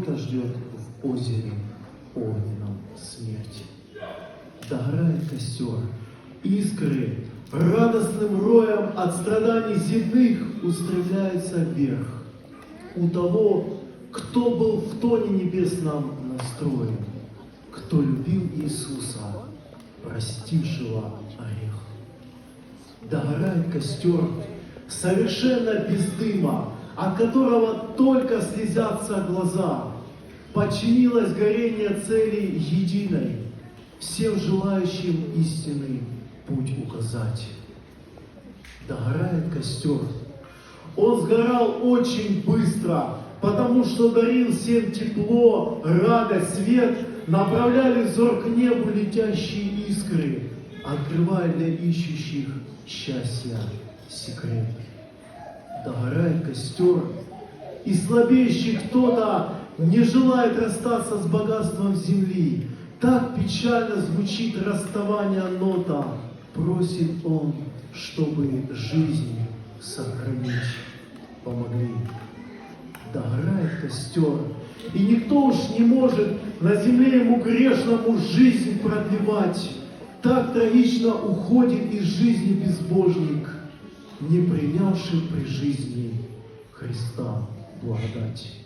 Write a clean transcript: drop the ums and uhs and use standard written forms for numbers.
кого-то ждет в озере огненном смерть. Догорает костер, искры радостным роем от страданий земных устремляются вверх. У того, кто был в тоне небесном настроен, кто любил Иисуса, простившего грех. Догорает костер, совершенно без дыма, от которого только слезятся глаза. Подчинилось горение цели единой, всем желающим истинный путь указать. Догорает костер. Он сгорал очень быстро, потому что дарил всем тепло, радость, свет, направляли взор к небу летящие искры, открывая для ищущих счастья секрет. Догорает костер, и слабеющий кто-то не желает расстаться с богатством земли. Так печально звучит расставание нота. Просит он, чтобы жизнь сохранить помогли. Догорает костер, и никто уж не может на земле ему грешному жизнь продлевать. Так трагично уходит из жизни безбожник, не принявший при жизни Христа благодать.